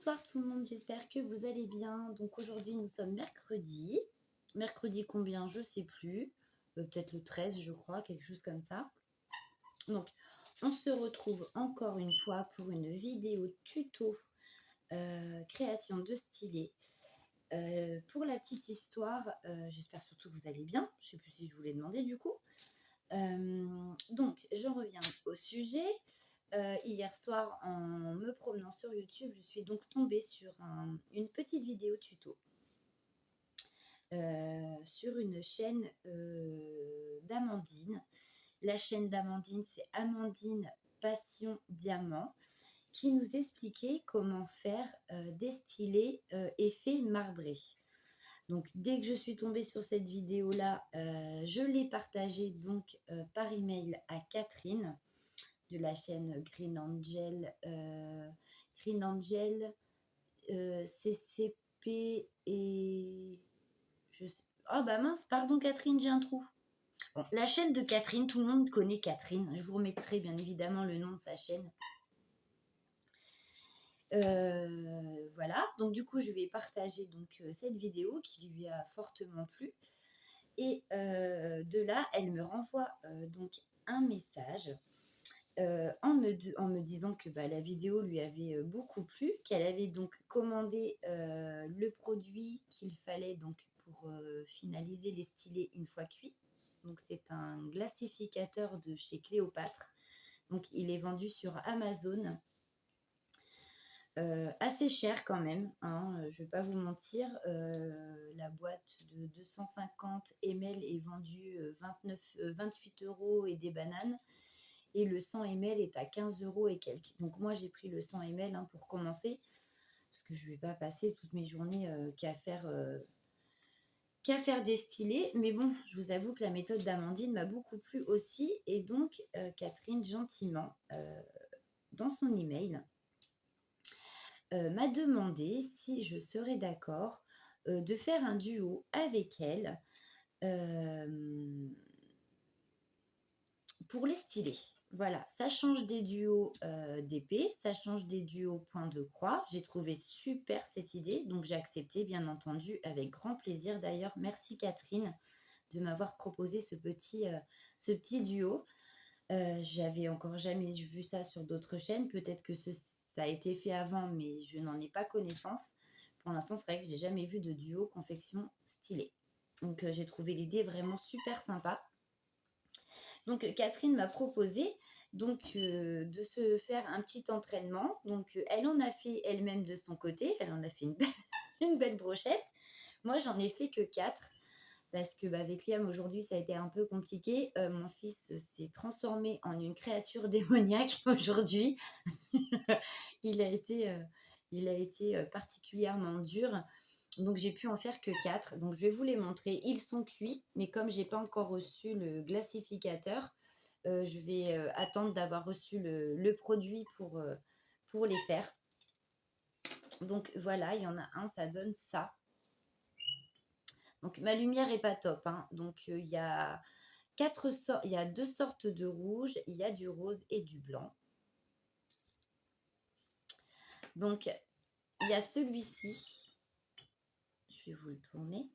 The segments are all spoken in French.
Bonsoir tout le monde, j'espère que vous allez bien. Donc aujourd'hui nous sommes mercredi. Mercredi combien, je sais plus. Peut-être le 13 je crois, quelque chose comme ça. Donc on se retrouve encore une fois pour une vidéo tuto création de stylés. Pour la petite histoire, j'espère surtout que vous allez bien. Je ne sais plus si je vous l'ai demandé du coup. Donc je reviens au sujet. Hier soir, en me promenant sur YouTube, je suis donc tombée sur une petite vidéo tuto sur une chaîne d'Amandine. La chaîne d'Amandine, c'est Amandine Passion Diamant, qui nous expliquait comment faire des stylés effet marbré. Donc, dès que je suis tombée sur cette vidéo-là, je l'ai partagée donc par email à Catherine de la chaîne Green Angel, CCP et je sais... Oh bah mince, pardon Catherine, j'ai un trou. Bon, la chaîne de Catherine, tout le monde connaît Catherine. Je vous remettrai bien évidemment le nom de sa chaîne. Voilà, donc du coup je vais partager donc cette vidéo qui lui a fortement plu. Et de là, elle me renvoie donc un message en me disant que la vidéo lui avait beaucoup plu, qu'elle avait donc commandé le produit qu'il fallait donc pour finaliser les stylés une fois cuits. Donc c'est un glacificateur de chez Cléopâtre. Donc il est vendu sur Amazon. Assez cher quand même, hein, je ne vais pas vous mentir. La boîte de 250 ml est vendue 28 € et des bananes. Et le 100 ml est à 15 € et quelques. Donc moi j'ai pris le 100 ml pour commencer, parce que je ne vais pas passer toutes mes journées qu'à faire des stylés. Mais bon, je vous avoue que la méthode d'Amandine m'a beaucoup plu aussi. Et donc Catherine, gentiment, dans son email, m'a demandé si je serais d'accord de faire un duo avec elle pour les stylés. Voilà, ça change des duos d'épée, ça change des duos point de croix. J'ai trouvé super cette idée, donc j'ai accepté bien entendu avec grand plaisir. D'ailleurs, merci Catherine de m'avoir proposé ce petit duo. J'avais encore jamais vu ça sur d'autres chaînes. Peut-être que ça a été fait avant, mais je n'en ai pas connaissance. Pour l'instant, c'est vrai que j'ai jamais vu de duo confection stylé. Donc, j'ai trouvé l'idée vraiment super sympa. Donc, Catherine m'a proposé de se faire un petit entraînement. Donc, elle en a fait elle-même de son côté. Elle en a fait une belle brochette. Moi, j'en ai fait que 4. Parce que avec Liam aujourd'hui ça a été un peu compliqué. Mon fils s'est transformé en une créature démoniaque aujourd'hui. il a été particulièrement dur. Donc j'ai pu en faire que 4. Donc je vais vous les montrer. Ils sont cuits, mais comme j'ai pas encore reçu le glacificateur, je vais attendre d'avoir reçu le produit pour les faire. Donc voilà, il y en a un, ça donne ça. Donc ma lumière est pas top, hein. Donc il y a il y a 2 sortes de rouge, il y a du rose et du blanc. Donc il y a celui-ci, je vais vous le tourner.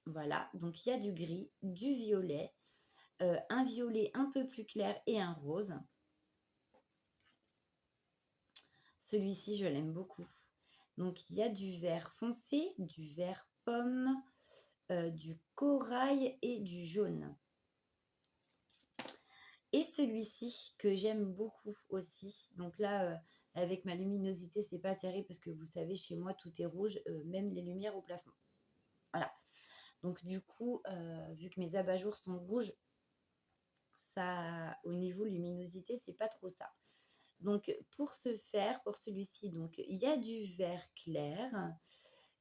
Voilà, donc il y a du gris, du violet, un violet un peu plus clair et un rose. Celui-ci, je l'aime beaucoup. Donc il y a du vert foncé, du vert pomme, du corail et du jaune. Et celui-ci que j'aime beaucoup aussi. Donc là, avec ma luminosité, c'est pas terrible parce que vous savez, chez moi, tout est rouge, même les lumières au plafond. Voilà. Donc du coup, vu que mes abat-jours sont rouges, ça, au niveau luminosité, c'est pas trop ça. Donc pour ce faire, pour celui-ci, donc il y a du vert clair,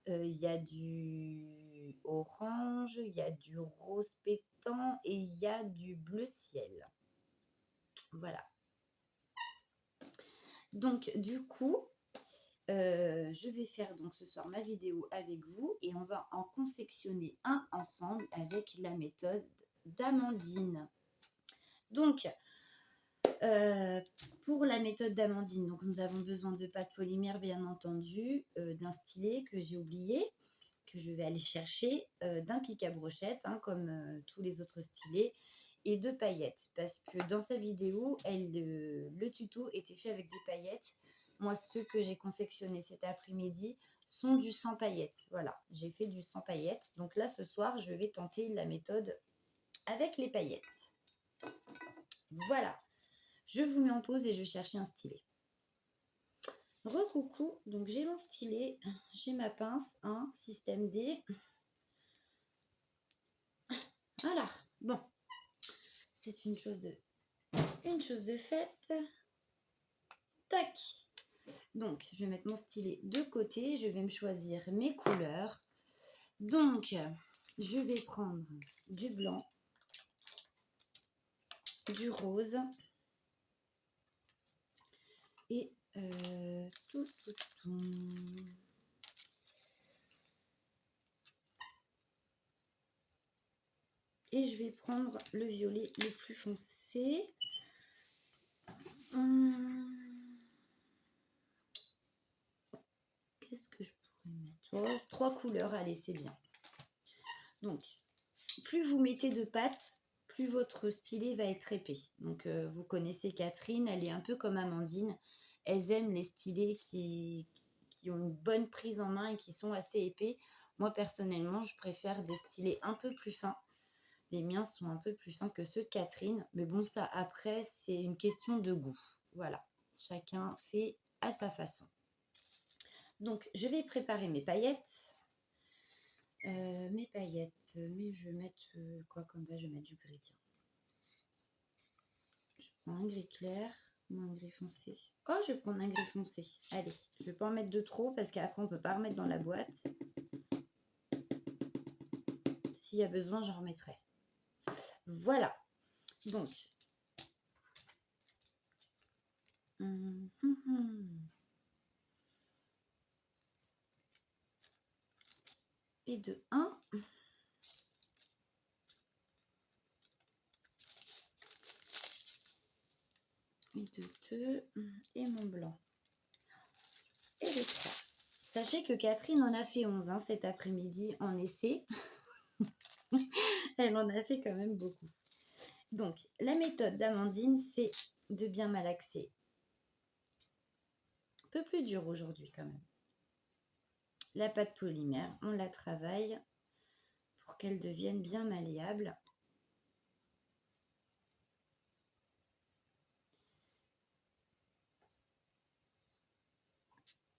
il y a du orange, il y a du rose pétant et il y a du bleu ciel. Voilà. Donc du coup, je vais faire donc ce soir ma vidéo avec vous et on va en confectionner un ensemble avec la méthode d'Amandine. Donc Euh, pour la méthode d'Amandine, donc nous avons besoin de pâte polymère, bien entendu, d'un stylet que j'ai oublié, que je vais aller chercher, d'un pic à brochette, hein, comme tous les autres stylets, et de paillettes. Parce que dans sa vidéo, le tuto était fait avec des paillettes. Moi, ceux que j'ai confectionnés cet après-midi sont du sans paillettes. Voilà, j'ai fait du sans paillettes. Donc là, ce soir, je vais tenter la méthode avec les paillettes. Voilà, je vous mets en pause et je vais chercher un stylet. Recoucou, donc j'ai mon stylet, j'ai ma pince, hein, système D. Voilà, bon, c'est une chose de faite. Tac. Donc, je vais mettre mon stylet de côté, je vais me choisir mes couleurs. Donc, je vais prendre du blanc, du rose et tout. Et je vais prendre le violet le plus foncé. Qu'est-ce que je pourrais mettre? Oh, 3 couleurs, allez, c'est bien. Donc, plus vous mettez de pâte, plus votre stylet va être épais. Donc, vous connaissez Catherine, elle est un peu comme Amandine. Elles aiment les stylets qui ont une bonne prise en main et qui sont assez épais. Moi, personnellement, je préfère des stylets un peu plus fins. Les miens sont un peu plus fins que ceux de Catherine. Mais bon, ça, après, c'est une question de goût. Voilà, chacun fait à sa façon. Donc, je vais préparer mes paillettes. Mais je vais mettre quoi comme base? Je vais mettre du gris, tiens. Je prends un gris clair ou un gris foncé. Oh, je vais prendre un gris foncé. Allez, je vais pas en mettre de trop parce qu'après on peut pas remettre dans la boîte. S'il y a besoin, j'en remettrai. Voilà. Donc. Et de 1. Et de 2. Et mon blanc. Et de 3. Sachez que Catherine en a fait 11 hein, cet après-midi en essai. Elle en a fait quand même beaucoup. Donc, la méthode d'Amandine, c'est de bien malaxer. Un peu plus dur aujourd'hui quand même. La pâte polymère, on la travaille pour qu'elle devienne bien malléable.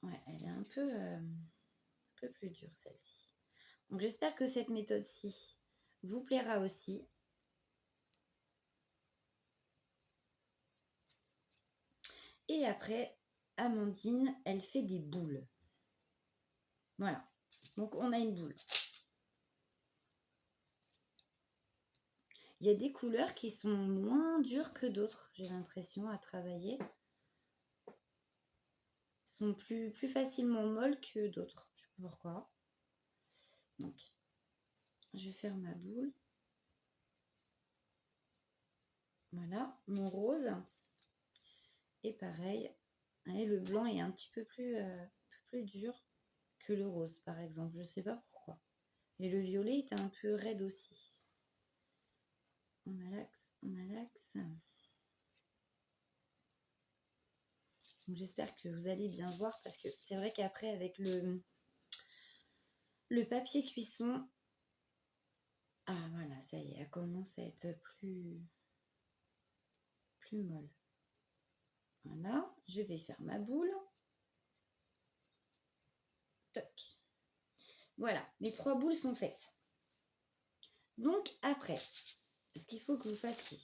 Ouais, elle est un peu plus dure celle-ci. Donc j'espère que cette méthode-ci vous plaira aussi. Et après, Amandine, elle fait des boules. Voilà. Donc on a une boule. Il y a des couleurs qui sont moins dures que d'autres, j'ai l'impression, à travailler. Sont plus facilement molles que d'autres. Je sais pas pourquoi. Donc, je vais faire ma boule. Voilà, mon rose. Et pareil, et le blanc est un petit peu plus dur que le rose, par exemple. Je ne sais pas pourquoi. Et le violet est un peu raide aussi. On malaxe, on malaxe. J'espère que vous allez bien voir parce que c'est vrai qu'après, avec le papier cuisson, ah voilà, ça y est, elle commence à être plus molle. Voilà, je vais faire ma boule. Toc. Voilà, les 3 boules sont faites. Donc après, ce qu'il faut que vous fassiez,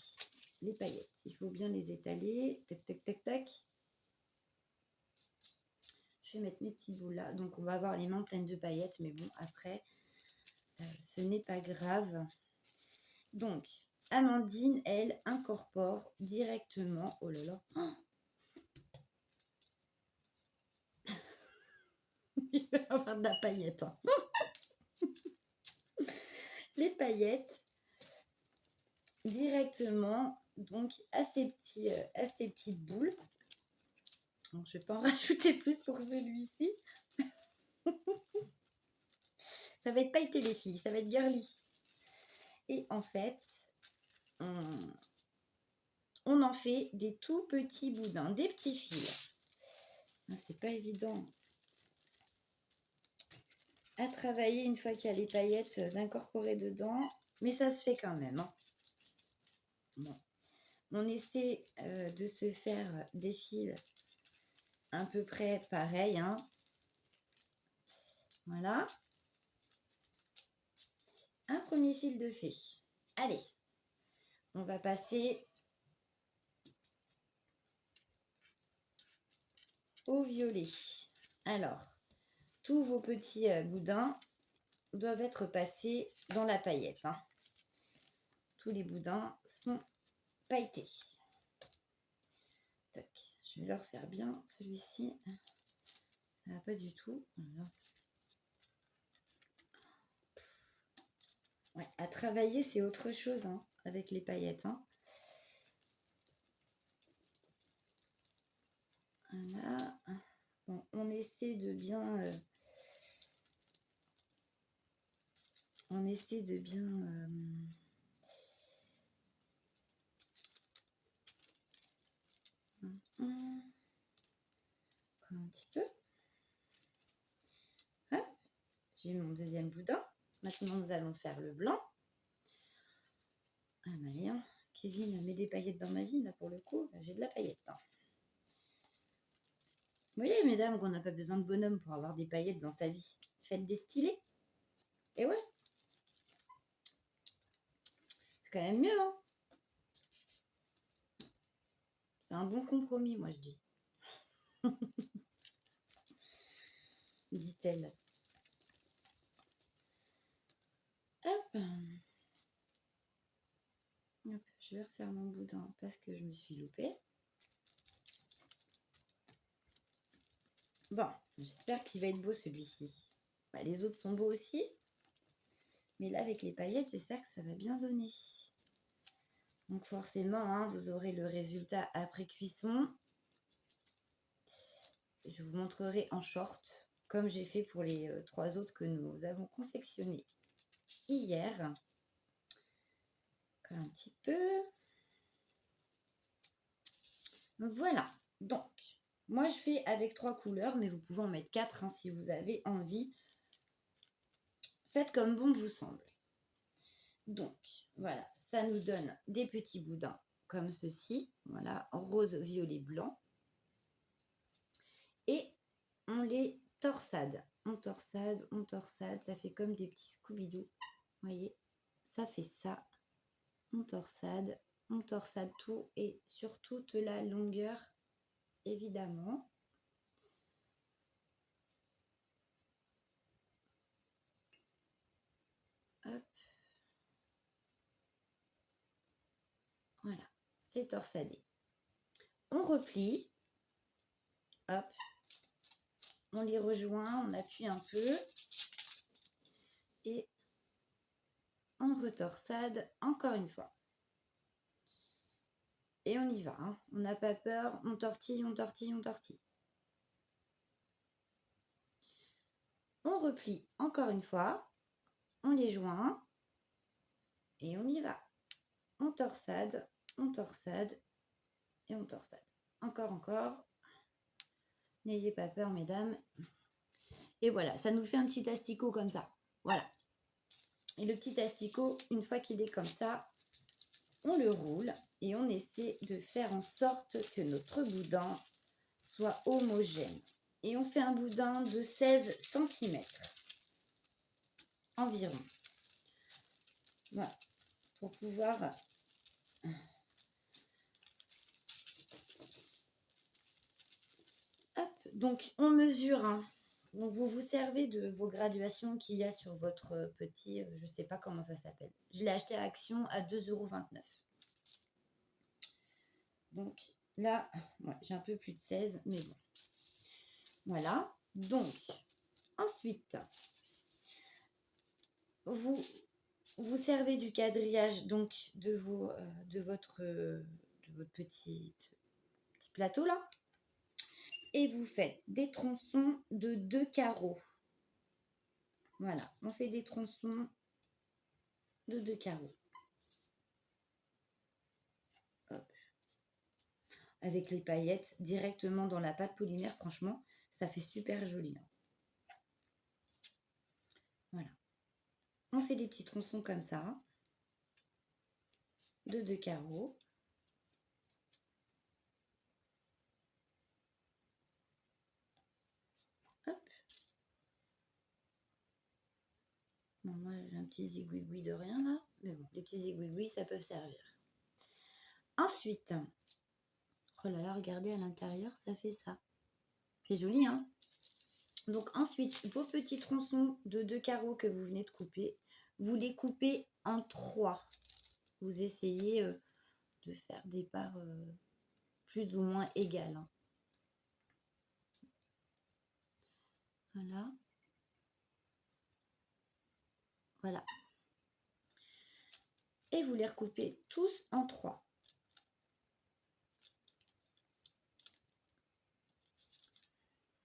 les paillettes, il faut bien les étaler. Tac, tac, tac, tac. Je vais mettre mes petites boules là. Donc on va avoir les mains pleines de paillettes, mais bon, après, ce n'est pas grave. Donc, Amandine, elle, incorpore directement. Oh là là. Oh il va y avoir de la paillette. Hein. Les paillettes, directement donc à ces petites boules. Donc, je vais pas en rajouter plus pour celui-ci. Ça va être pailleté les filles, ça va être girly. Et en fait, on en fait des tout petits boudins, des petits fils. C'est pas évident à travailler une fois qu'il y a les paillettes d'incorporer dedans, mais ça se fait quand même. Hein. Bon. On essaie de se faire des fils à peu près pareil. Hein. Voilà. Un premier fil de fait. Allez, on va passer au violet. Alors, tous vos petits boudins doivent être passés dans la paillette. Hein. Tous les boudins sont pailletés. Tac. Je vais le refaire bien, celui-ci. Ça va pas du tout. Voilà. Ouais, à travailler, c'est autre chose hein, avec les paillettes. Hein. Voilà. Bon, on essaie de bien... on essaie de bien... Encore un petit peu. Hop. J'ai mon deuxième boudin. Maintenant, nous allons faire le blanc. Ah, malin. Kevin met des paillettes dans ma vie, là, pour le coup. J'ai de la paillette. Hein. Vous voyez, mesdames, qu'on n'a pas besoin de bonhomme pour avoir des paillettes dans sa vie. Faites des stylés. Et ouais. C'est quand même mieux, hein. C'est un bon compromis, moi, je dis. Dit-elle. Hop. Hop. Je vais refaire mon boudin parce que je me suis loupée. Bon, j'espère qu'il va être beau celui-ci. Bah, les autres sont beaux aussi. Mais là, avec les paillettes, j'espère que ça va bien donner. Donc forcément, hein, vous aurez le résultat après cuisson. Je vous montrerai en short, comme j'ai fait pour les 3 autres que nous avons confectionnés hier. Encore un petit peu. Donc voilà. Donc, moi je fais avec 3 couleurs, mais vous pouvez en mettre 4 hein, si vous avez envie. Faites comme bon vous semble. Donc, voilà, ça nous donne des petits boudins comme ceci. Voilà, rose, violet, blanc. Et on les torsade. On torsade, on torsade. Ça fait comme des petits Scooby-Doo. Vous voyez, ça fait ça. On torsade tout et sur toute la longueur, évidemment. Hop. Voilà, c'est torsadé. On replie. Hop. On les rejoint, on appuie un peu. Et on retorsade encore une fois. Et on y va. Hein. On n'a pas peur. On tortille, on tortille, on tortille. On replie encore une fois. On les joint. Et on y va. On torsade et on torsade. Encore, encore. N'ayez pas peur, mesdames. Et voilà, ça nous fait un petit asticot comme ça. Voilà. Et le petit asticot, une fois qu'il est comme ça, on le roule et on essaie de faire en sorte que notre boudin soit homogène. Et on fait un boudin de 16 cm environ. Voilà. Pour pouvoir... Hop, donc on mesure. Hein. Donc vous vous servez de vos graduations qu'il y a sur votre petit... je ne sais pas comment ça s'appelle. Je l'ai acheté à Action à 2,29 €. Donc là, ouais, j'ai un peu plus de 16, mais bon. Voilà. Donc, ensuite, vous Vous servez du quadrillage donc de votre petit plateau là et vous faites des tronçons de 2 carreaux. Voilà, on fait des tronçons de 2 carreaux. Hop. Avec les paillettes directement dans la pâte polymère, franchement, ça fait super joli. Voilà. On fait des petits tronçons comme ça, de 2 carreaux. Hop. Bon, moi, j'ai un petit zigouigoui de rien là, mais bon, les petits zigouigouis, ça peut servir. Ensuite, oh là là, regardez à l'intérieur, ça fait ça. C'est joli, hein? Donc ensuite, vos petits tronçons de 2 carreaux que vous venez de couper, vous les coupez en 3. Vous essayez de faire des parts plus ou moins égales. Hein. Voilà. Voilà. Et vous les recoupez tous en 3.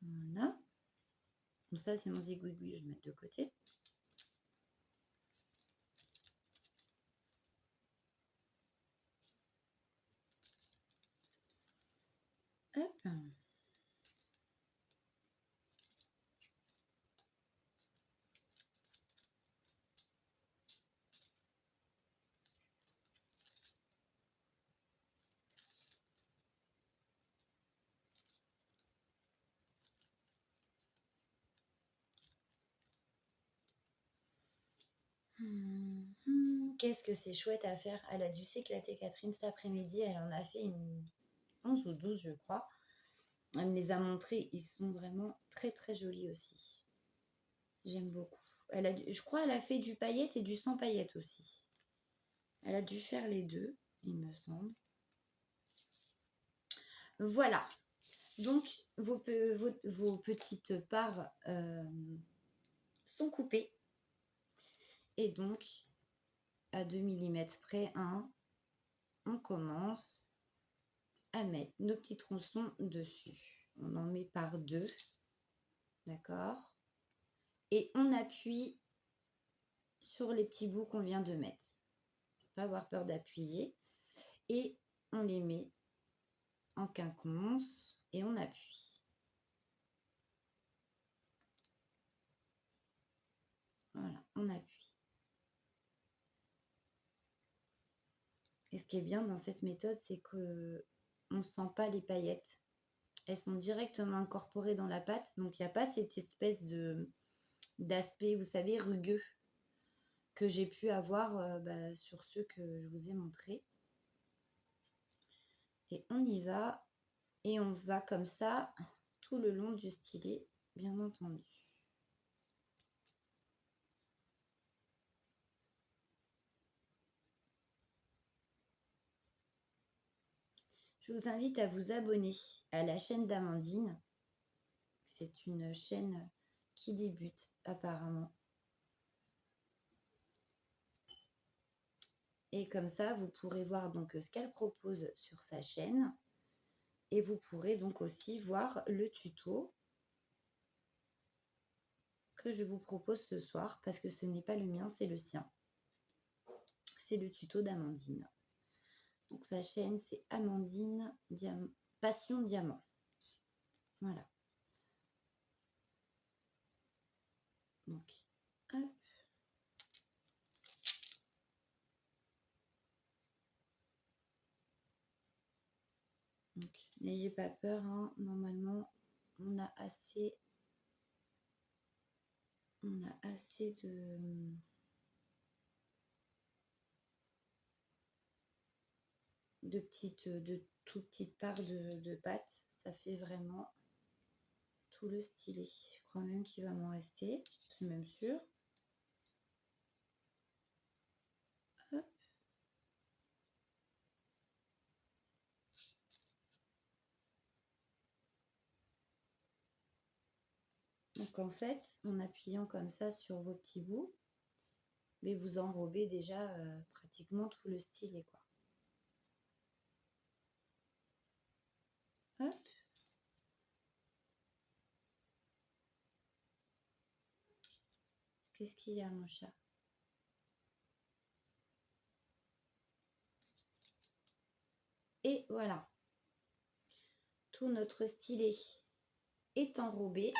Voilà. Donc ça, c'est mon zigouigoui, je vais le mettre de côté. Hop. Qu'est-ce que c'est chouette à faire. Elle a dû s'éclater, Catherine, cet après-midi. Elle en a fait une 11 ou 12, je crois. Elle me les a montrés. Ils sont vraiment très, très jolis aussi. J'aime beaucoup. Je crois qu'elle a fait du paillette et du sans paillettes aussi. Elle a dû faire les deux, il me semble. Voilà. Donc, vos petites parts sont coupées. Et donc, à 2 mm près, on commence à mettre nos petits tronçons dessus. On en met par 2. D'accord? Et on appuie sur les petits bouts qu'on vient de mettre. Pas avoir peur d'appuyer. Et on les met en quinconce et on appuie. Voilà, on appuie. Et ce qui est bien dans cette méthode, c'est que on ne sent pas les paillettes. Elles sont directement incorporées dans la pâte, donc il n'y a pas cette espèce d'aspect, vous savez, rugueux que j'ai pu avoir sur ceux que je vous ai montrés. Et on y va, et on va comme ça tout le long du stylet, bien entendu. Je vous invite à vous abonner à la chaîne d'Amandine. C'est une chaîne qui débute apparemment. Et comme ça, vous pourrez voir donc ce qu'elle propose sur sa chaîne. Et vous pourrez donc aussi voir le tuto que je vous propose ce soir, parce que ce n'est pas le mien, c'est le sien. C'est le tuto d'Amandine. Donc sa chaîne, c'est Amandine Passion Diamant. Voilà. Donc, hop. Donc, n'ayez pas peur, hein. Normalement, on a assez de tout petites parts de pâte. Ça fait vraiment tout le stylet. Je crois même qu'il va m'en rester, je suis même sûre. Hop. Donc en fait, en appuyant comme ça sur vos petits bouts, mais vous enrobez déjà pratiquement tout le stylet, quoi. Hop. Qu'est-ce qu'il y a, mon chat? Et voilà. Tout notre stylet est enrobé.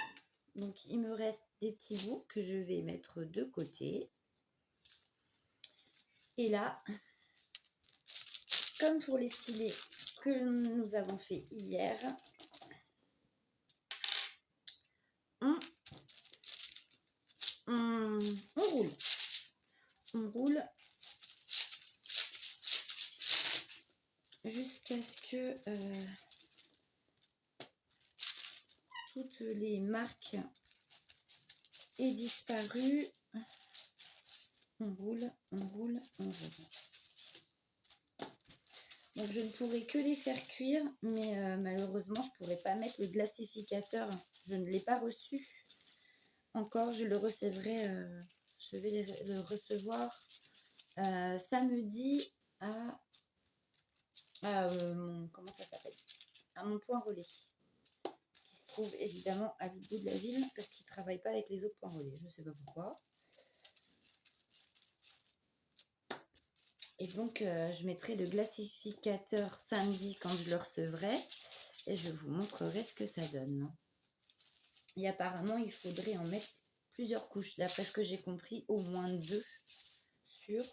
Donc, il me reste des petits bouts que je vais mettre de côté. Et là, comme pour les stylets que nous avons fait hier, on roule. On roule jusqu'à ce que toutes les marques aient disparu. On roule, on roule, on roule. Donc je ne pourrai que les faire cuire, mais malheureusement je ne pourrai pas mettre le glacificateur. Je ne l'ai pas reçu encore. Je le recevrai, je vais le recevoir samedi à comment ça s'appelle, à mon point relais, qui se trouve évidemment à l'autre bout de la ville, parce qu'il ne travaille pas avec les autres points relais. Je ne sais pas pourquoi. Et donc, je mettrai le glacificateur samedi quand je le recevrai. Et je vous montrerai ce que ça donne. Et apparemment, il faudrait en mettre plusieurs couches. D'après ce que j'ai compris, au moins 2 sur.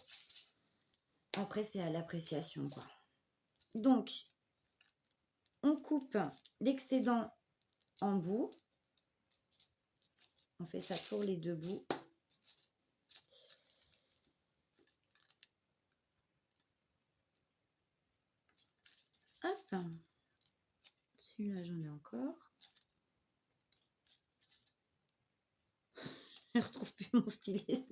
Après, c'est à l'appréciation, quoi. Donc, on coupe l'excédent en bout. On fait ça pour les 2 bouts. Hop. Celui-là, j'en ai encore. Je ne retrouve plus mon stylet.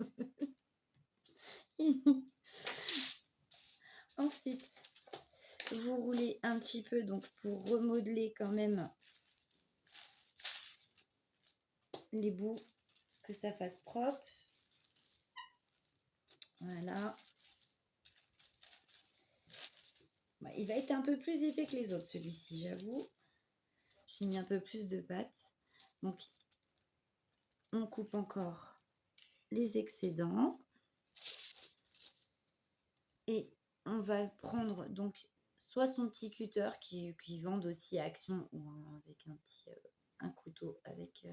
Ensuite, vous roulez un petit peu donc pour remodeler quand même les bouts, que ça fasse propre. Voilà. Bah, il va être un peu plus épais que les autres, celui-ci, j'avoue. J'ai mis un peu plus de pâte. Donc, on coupe encore les excédents. Et on va prendre donc soit son petit cutter qui vendent aussi à Action, ou avec un couteau avec...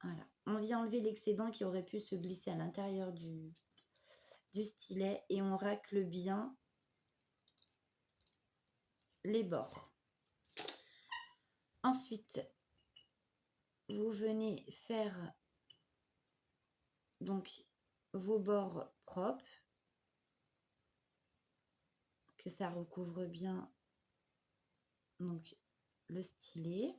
voilà. On vient enlever l'excédent qui aurait pu se glisser à l'intérieur du stylet et on racle bien les bords. Ensuite, vous venez faire donc vos bords propres, que ça recouvre bien donc le stylet.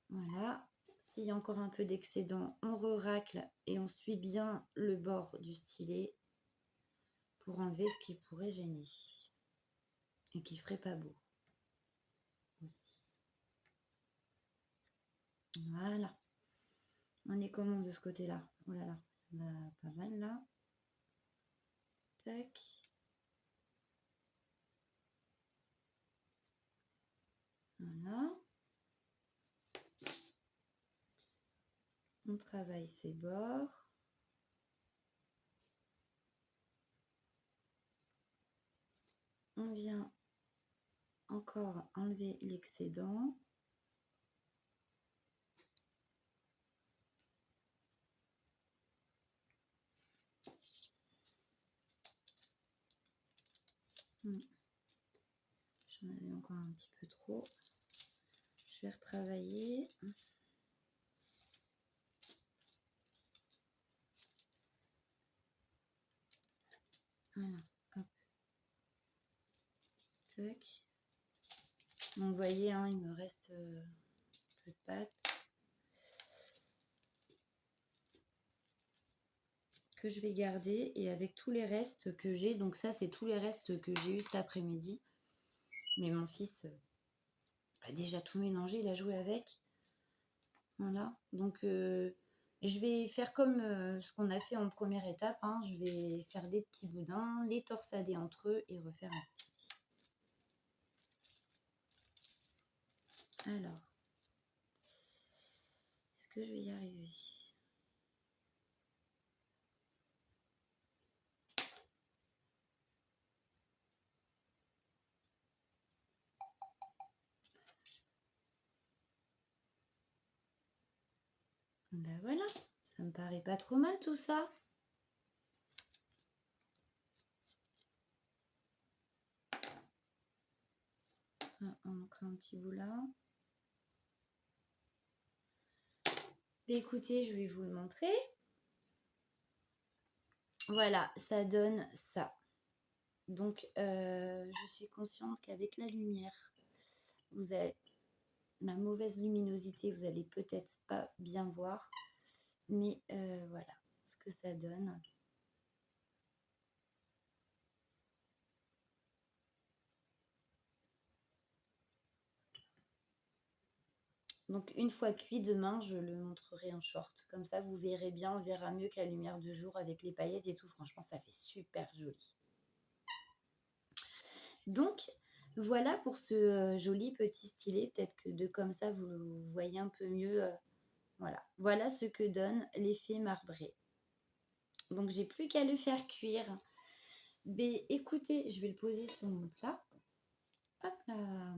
Voilà. S'il y a encore un peu d'excédent, on re-racle et on suit bien le bord du stylet pour enlever ce qui pourrait gêner et qui ferait pas beau aussi. Voilà. On est comment de ce côté-là? Oh là là, on a pas mal là. Tac. Voilà. On travaille ses bords. On vient encore enlever l'excédent. J'en avais encore un petit peu trop. Je vais retravailler. Voilà, hop. Tac. Donc, vous voyez, hein, il me reste peu de pâte. Que je vais garder et avec tous les restes que j'ai. Donc ça, c'est tous les restes que j'ai eu cet après-midi. Mais mon fils a déjà tout mélangé, il a joué avec. Voilà, donc je vais faire comme ce qu'on a fait en première étape, hein. Je vais faire des petits boudins, les torsader entre eux et refaire un style. Alors, est-ce que je vais y arriver? Ben voilà, ça me paraît pas trop mal tout ça. On crée un petit bout là. Ben écoutez, je vais vous le montrer. Voilà, ça donne ça. Donc, je suis consciente qu'avec la lumière, vous avez ma mauvaise luminosité, vous allez peut-être pas bien voir. Mais voilà ce que ça donne. Donc une fois cuit, demain, je le montrerai en short. Comme ça, vous verrez bien, on verra mieux que la lumière de jour avec les paillettes et tout. Franchement, ça fait super joli. Donc, voilà pour ce joli petit stylet. Peut-être que de comme ça, vous voyez un peu mieux. Voilà. Voilà ce que donne l'effet marbré. Donc, j'ai plus qu'à le faire cuire. Mais écoutez, je vais le poser sur mon plat. Hop là.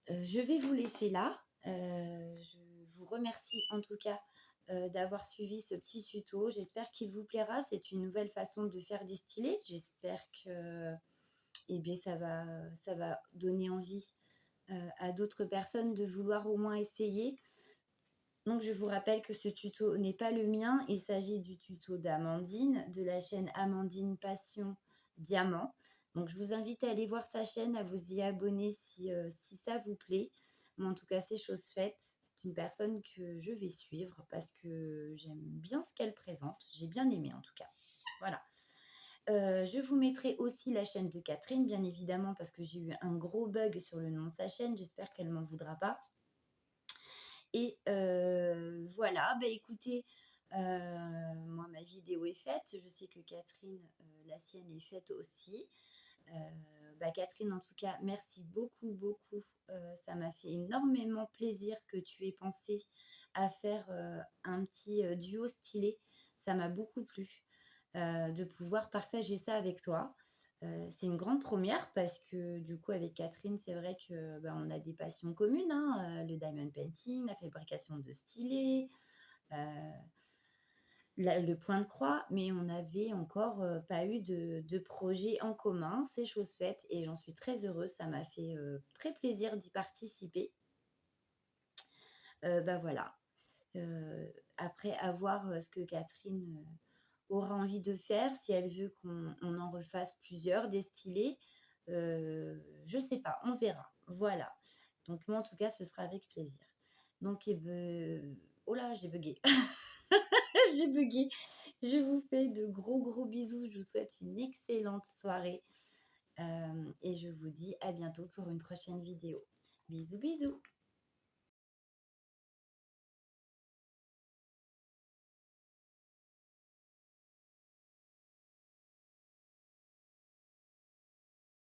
Je vais vous laisser là. Je vous remercie en tout cas d'avoir suivi ce petit tuto. J'espère qu'il vous plaira. C'est une nouvelle façon de faire des stylés. J'espère que eh bien, ça va donner envie à d'autres personnes de vouloir au moins essayer. Donc, je vous rappelle que ce tuto n'est pas le mien. Il s'agit du tuto d'Amandine, de la chaîne Amandine Passion Diamant. Donc, je vous invite à aller voir sa chaîne, à vous y abonner si ça vous plaît. Moi, en tout cas, c'est chose faite. C'est une personne que je vais suivre parce que j'aime bien ce qu'elle présente. J'ai bien aimé, en tout cas. Voilà. Je vous mettrai aussi la chaîne de Catherine, bien évidemment, parce que j'ai eu un gros bug sur le nom de sa chaîne. J'espère qu'elle ne m'en voudra pas. Et voilà, bah, écoutez, moi, ma vidéo est faite. Je sais que Catherine, la sienne est faite aussi. Bah, Catherine, en tout cas, merci beaucoup, beaucoup. Ça m'a fait énormément plaisir que tu aies pensé à faire un petit duo stylé. Ça m'a beaucoup plu de pouvoir partager ça avec toi. C'est une grande première parce que du coup avec Catherine c'est vrai que bah, on a des passions communes, hein, le diamond painting, la fabrication de stylés, euh, le point de croix, mais on n'avait encore pas eu de projet en commun. C'est chose faite et j'en suis très heureuse. Ça m'a fait très plaisir d'y participer. Bah voilà. Après, à voir ce que Catherine aura envie de faire, si elle veut qu'on en refasse plusieurs, des stylés. Je sais pas, on verra. Voilà. Donc moi, en tout cas, ce sera avec plaisir. Donc, oh là, j'ai bugué. J'ai bugué. Je vous fais de gros, gros bisous. Je vous souhaite une excellente soirée. Et je vous dis à bientôt pour une prochaine vidéo. Bisous, bisous.